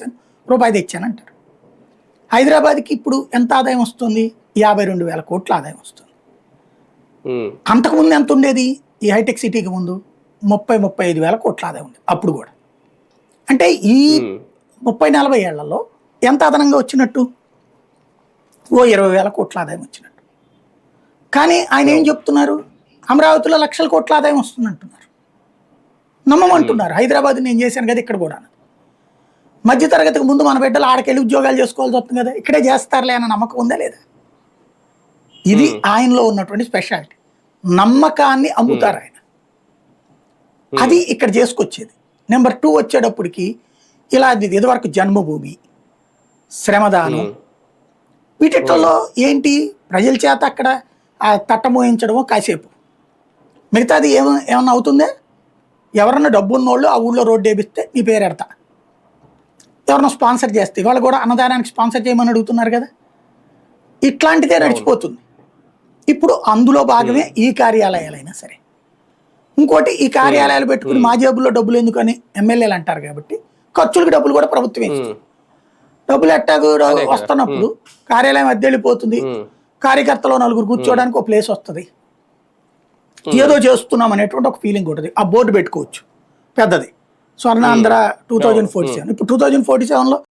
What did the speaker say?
చేశాను, రూపాయి తెచ్చాను అంటారు. హైదరాబాద్కి ఇప్పుడు ఎంత ఆదాయం వస్తుంది? 52,000 కోట్ల ఆదాయం వస్తుంది. అంతకుముందు ఎంత ఉండేది? ఈ హైటెక్ సిటీకి ముందు 30-35,000 కోట్ల ఆదాయం ఉంది అప్పుడు కూడా. అంటే ఈ 30-40 ఏళ్లలో ఎంత అదనంగా వచ్చినట్టు? ఓ 20,000 కోట్ల ఆదాయం వచ్చినట్టు. కానీ ఆయన ఏం చెప్తున్నారు? అమరావతిలో లక్షల కోట్ల ఆదాయం వస్తుంది అంటున్నారు. నమ్మమంటున్నారు. హైదరాబాద్ నేను చేశాను కదా ఇక్కడ కూడా. మధ్యతరగతికి ముందు మన బిడ్డలు ఆడకెళ్ళి ఉద్యోగాలు చేసుకోవాల్సి వస్తుంది కదా, ఇక్కడే చేస్తారులే అన్న నమ్మకం ఉందా లేదా? ఇది ఆయనలో ఉన్నటువంటి స్పెషాలిటీ. నమ్మకాన్ని అమ్ముతారు ఆయన. అది ఇక్కడ చేసుకొచ్చేది. నెంబర్ 2 వచ్చేటప్పటికి ఇలా ఇదివరకు జన్మభూమి, శ్రమదానం, వీటిలో ఏంటి ప్రజల చేత అక్కడ తట్టమోయించడమో కాసేపు, మిగతాది ఏమన్నా అవుతుందే? ఎవరన్నా డబ్బు ఉన్నోళ్ళు ఆ ఊళ్ళో రోడ్డు వేపిస్తే నీ పేరు ఎడతా, ఎవరన్నా స్పాన్సర్ చేస్తే వాళ్ళు కూడా అన్నదానానికి స్పాన్సర్ చేయమని అడుగుతున్నారు కదా, ఇట్లాంటిదే నడిచిపోతుంది. ఇప్పుడు అందులో భాగమే ఈ కార్యాలయాలైనా సరే. ఇంకోటి, ఈ కార్యాలయాలు పెట్టుకుని మా జేబుల్లో డబ్బులు ఎందుకని ఎమ్మెల్యేలు అంటారు కాబట్టి ఖర్చులకు డబ్బులు కూడా ప్రభుత్వం ఇస్తుంది. డబ్బులు ఎట్టాగు వస్తున్నప్పుడు కార్యాలయం అద్దె వెళ్ళిపోతుంది, కార్యకర్తలో 4 కూర్చోవడానికి ఒక ప్లేస్ వస్తుంది, ఏదో చేస్తున్నాం అనేటువంటి ఒక ఫీలింగ్ ఉంటుంది. ఆ బోర్డు పెట్టుకోవచ్చు పెద్దది, స్వర్ణాంధ్ర 2047. ఇప్పుడు 2047లో